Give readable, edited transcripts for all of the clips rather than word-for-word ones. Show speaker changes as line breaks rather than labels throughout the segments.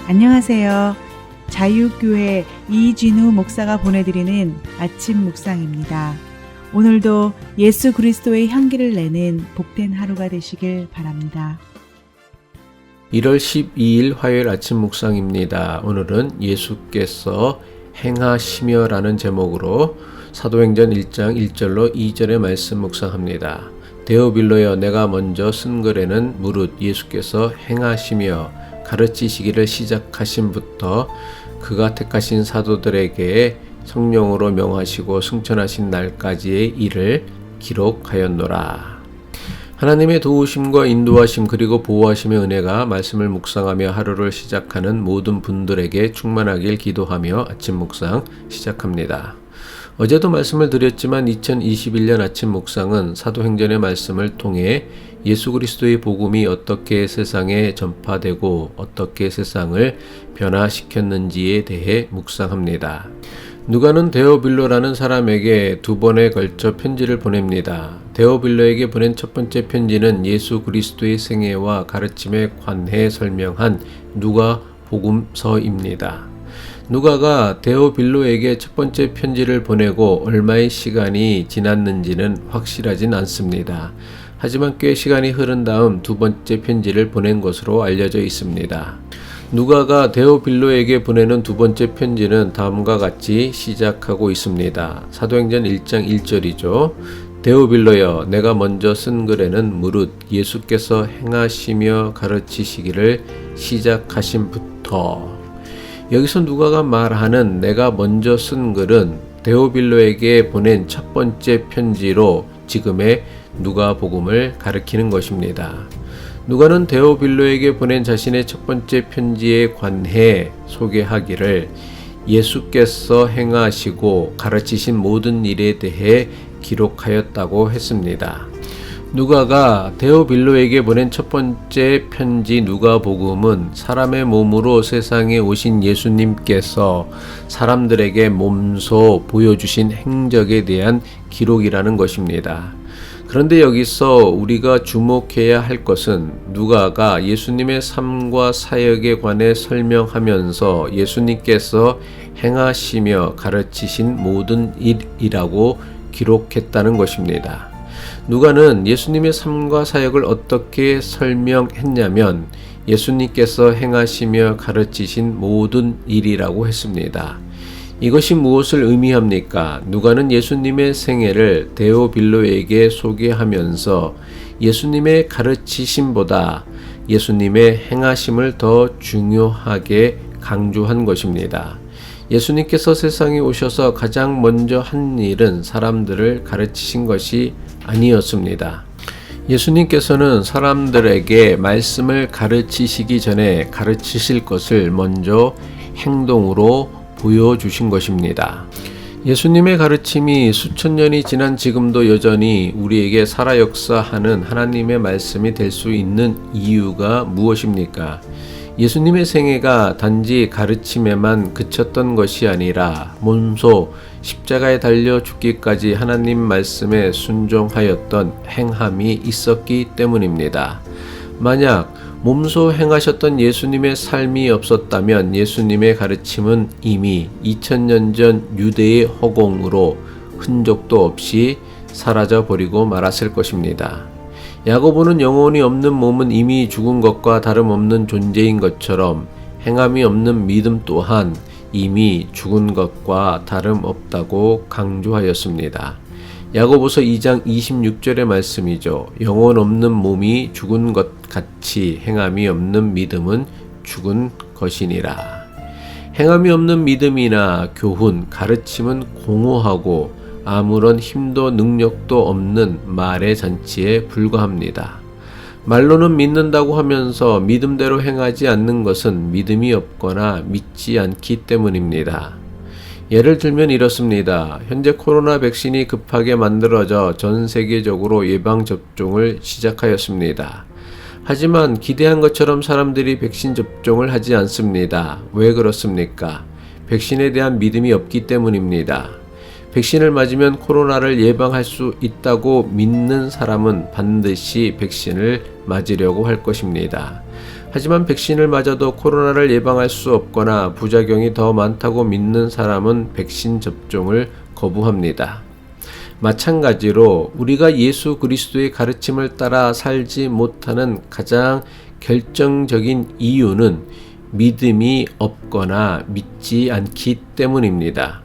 안녕하세요. 자유교회 이진우 목사가 보내드리는 아침 묵상입니다. 오늘도 예수 그리스도의 향기를 내는 복된 하루가 되시길 바랍니다.
1월 12일 화요일 아침 묵상입니다. 오늘은 예수께서 행하시며라는 제목으로 사도행전 1장 1절로 2절의 말씀 묵상합니다. 데오빌로여, 내가 먼저 쓴 글에는 무릇 예수께서 행하시며 가르치시기를 시작하신부터 그가 택하신 사도들에게 성령으로 명하시고 승천하신 날까지의 일을 기록하였노라. 하나님의 도우심과 인도하심 그리고 보호하심의 은혜가 말씀을 묵상하며 하루를 시작하는 모든 분들에게 충만하길 기도하며 아침 묵상 시작합니다. 어제도 말씀을 드렸지만 2021년 아침 묵상은 사도행전의 말씀을 통해 예수 그리스도의 복음이 어떻게 세상에 전파되고 어떻게 세상을 변화시켰는지에 대해 묵상합니다. 누가는 데오빌로라는 사람에게 두 번에 걸쳐 편지를 보냅니다. 데오빌로에게 보낸 첫 번째 편지는 예수 그리스도의 생애와 가르침에 관해 설명한 누가 복음서입니다. 누가가 데오빌로에게 첫 번째 편지를 보내고 얼마의 시간이 지났는지는 확실하진 않습니다. 하지만 꽤 시간이 흐른 다음 두 번째 편지를 보낸 것으로 알려져 있습니다. 누가가 데오빌로에게 보내는 두 번째 편지는 다음과 같이 시작하고 있습니다. 사도행전 1장 1절이죠. 데오빌로여, 내가 먼저 쓴 글에는 무릇 예수께서 행하시며 가르치시기를 시작하신부터. 여기서 누가가 말하는 내가 먼저 쓴 글은 데오빌로에게 보낸 첫 번째 편지로 지금의 누가복음을 가리키는 것입니다. 누가는 데오빌로에게 보낸 자신의 첫 번째 편지에 관해 소개하기를 예수께서 행하시고 가르치신 모든 일에 대해 기록하였다고 했습니다. 누가가 데오빌로에게 보낸 첫 번째 편지 누가복음은 사람의 몸으로 세상에 오신 예수님께서 사람들에게 몸소 보여주신 행적에 대한 기록이라는 것입니다. 그런데 여기서 우리가 주목해야 할 것은 누가가 예수님의 삶과 사역에 관해 설명하면서 예수님께서 행하시며 가르치신 모든 일이라고 기록했다는 것입니다. 누가는 예수님의 삶과 사역을 어떻게 설명했냐면 예수님께서 행하시며 가르치신 모든 일이라고 했습니다. 이것이 무엇을 의미합니까? 누가는 예수님의 생애를 데오빌로에게 소개하면서 예수님의 가르치심보다 예수님의 행하심을 더 중요하게 강조한 것입니다. 예수님께서 세상에 오셔서 가장 먼저 한 일은 사람들을 가르치신 것이 아니었습니다. 예수님께서는 사람들에게 말씀을 가르치시기 전에 가르치실 것을 먼저 행동으로 보여주신 것입니다. 예수님의 가르침이 수천 년이 지난 지금도 여전히 우리에게 살아 역사하는 하나님의 말씀이 될 수 있는 이유가 무엇입니까? 예수님의 생애가 단지 가르침에만 그쳤던 것이 아니라 몸소 십자가에 달려 죽기까지 하나님 말씀에 순종하였던 행함이 있었기 때문입니다. 만약 몸소 행하셨던 예수님의 삶이 없었다면 예수님의 가르침은 이미 2000년 전 유대의 허공으로 흔적도 없이 사라져 버리고 말았을 것입니다. 야고보는 영혼이 없는 몸은 이미 죽은 것과 다름없는 존재인 것처럼 행함이 없는 믿음 또한 이미 죽은 것과 다름없다고 강조하였습니다. 야고보서 2장 26절의 말씀이죠. 영혼 없는 몸이 죽은 것 같이 행함이 없는 믿음은 죽은 것이니라. 행함이 없는 믿음이나 교훈, 가르침은 공허하고 아무런 힘도 능력도 없는 말의 잔치에 불과합니다. 말로는 믿는다고 하면서 믿음대로 행하지 않는 것은 믿음이 없거나 믿지 않기 때문입니다. 예를 들면 이렇습니다. 현재 코로나 백신이 급하게 만들어져 전 세계적으로 예방접종을 시작하였습니다. 하지만 기대한 것처럼 사람들이 백신 접종을 하지 않습니다. 왜 그렇습니까? 백신에 대한 믿음이 없기 때문입니다. 백신을 맞으면 코로나를 예방할 수 있다고 믿는 사람은 반드시 백신을 맞으려고 할 것입니다. 하지만 백신을 맞아도 코로나를 예방할 수 없거나 부작용이 더 많다고 믿는 사람은 백신 접종을 거부합니다. 마찬가지로 우리가 예수 그리스도의 가르침을 따라 살지 못하는 가장 결정적인 이유는 믿음이 없거나 믿지 않기 때문입니다.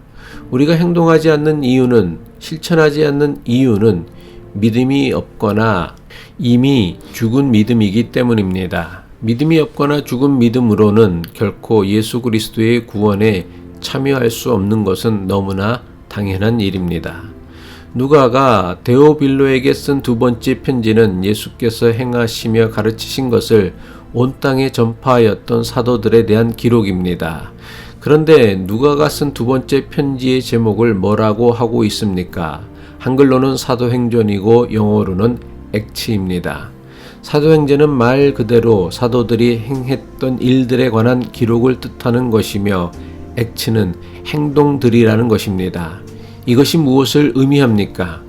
우리가 행동하지 않는 이유는, 실천하지 않는 이유는 믿음이 없거나 이미 죽은 믿음이기 때문입니다. 믿음이 없거나 죽은 믿음으로는 결코 예수 그리스도의 구원에 참여할 수 없는 것은 너무나 당연한 일입니다. 누가가 데오빌로에게 쓴 두 번째 편지는 예수께서 행하시며 가르치신 것을 온 땅에 전파하였던 사도들에 대한 기록입니다. 그런데 누가가 쓴 두 번째 편지의 제목을 뭐라고 하고 있습니까? 한글로는 사도행전이고 영어로는 액츠입니다. 사도행전은 말 그대로 사도들이 행했던 일들에 관한 기록을 뜻하는 것이며 액츠는 행동들이라는 것입니다. 이것이 무엇을 의미합니까?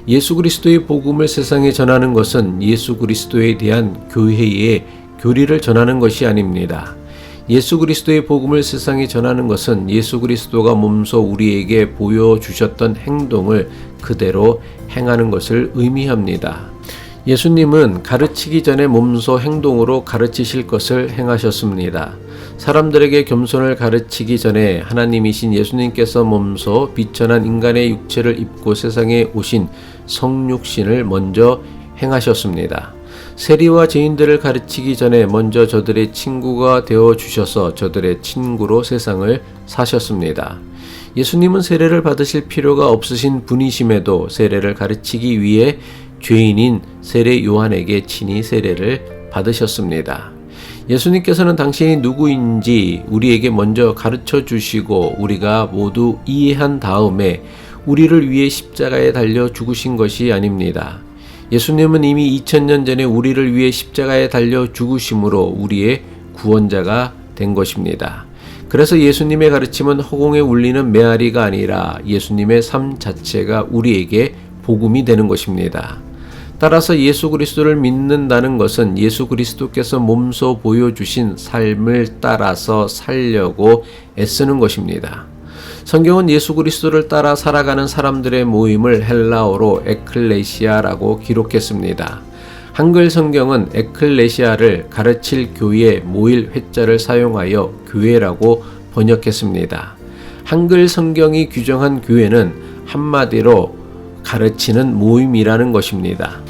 예수 그리스도의 복음을 세상에 전하는 것은 예수 그리스도에 대한 교회의 교리를 전하는 것이 아닙니다. 예수 그리스도의 복음을 세상에 전하는 것은 예수 그리스도가 몸소 우리에게 보여주셨던 행동을 그대로 행하는 것을 의미합니다. 예수님은 가르치기 전에 몸소 행동으로 가르치실 것을 행하셨습니다. 사람들에게 겸손을 가르치기 전에 하나님이신 예수님께서 몸소 비천한 인간의 육체를 입고 세상에 오신 성육신을 먼저 행하셨습니다. 세리와 죄인들을 가르치기 전에 먼저 저들의 친구가 되어 주셔서 저들의 친구로 세상을 사셨습니다. 예수님은 세례를 받으실 필요가 없으신 분이심에도 세례를 가르치기 위해 죄인인 세례 요한에게 친히 세례를 받으셨습니다. 예수님께서는 당신이 누구인지 우리에게 먼저 가르쳐 주시고 우리가 모두 이해한 다음에 우리를 위해 십자가에 달려 죽으신 것이 아닙니다. 예수님은 이미 2000년 전에 우리를 위해 십자가에 달려 죽으심으로 우리의 구원자가 된 것입니다. 그래서 예수님의 가르침은 허공에 울리는 메아리가 아니라 예수님의 삶 자체가 우리에게 복음이 되는 것입니다. 따라서 예수 그리스도를 믿는다는 것은 예수 그리스도께서 몸소 보여주신 삶을 따라서 살려고 애쓰는 것입니다. 성경은 예수 그리스도를 따라 살아가는 사람들의 모임을 헬라어로 에클레시아라고 기록했습니다. 한글 성경은 에클레시아를 가르칠 교회 모일 회자를 사용하여 교회라고 번역했습니다. 한글 성경이 규정한 교회는 한마디로 가르치는 모임이라는 것입니다.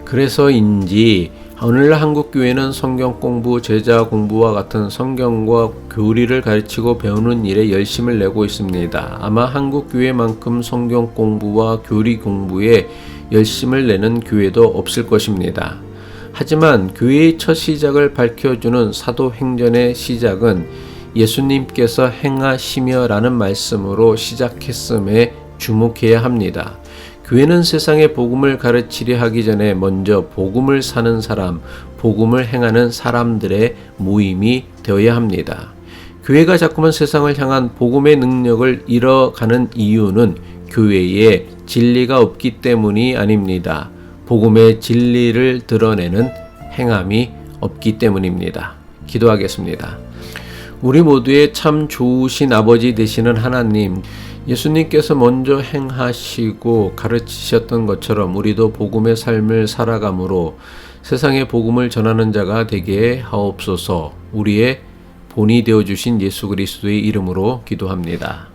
그래서인지 오늘날 한국 교회는 성경 공부, 제자 공부와 같은 성경과 교리를 가르치고 배우는 일에 열심을 내고 있습니다. 아마 한국 교회만큼 성경 공부와 교리 공부에 열심을 내는 교회도 없을 것입니다. 하지만 교회의 첫 시작을 밝혀주는 사도행전의 시작은 예수님께서 행하시며라는 말씀으로 시작했음에 주목해야 합니다. 교회는 세상에 복음을 가르치려 하기 전에 먼저 복음을 사는 사람, 복음을 행하는 사람들의 모임이 되어야 합니다. 교회가 자꾸만 세상을 향한 복음의 능력을 잃어가는 이유는 교회에 진리가 없기 때문이 아닙니다. 복음의 진리를 드러내는 행함이 없기 때문입니다. 기도하겠습니다. 우리 모두의 참 좋으신 아버지 되시는 하나님, 예수님께서 먼저 행하시고 가르치셨던 것처럼 우리도 복음의 삶을 살아감으로 세상에 복음을 전하는 자가 되게 하옵소서. 우리의 본이 되어주신 예수 그리스도의 이름으로 기도합니다.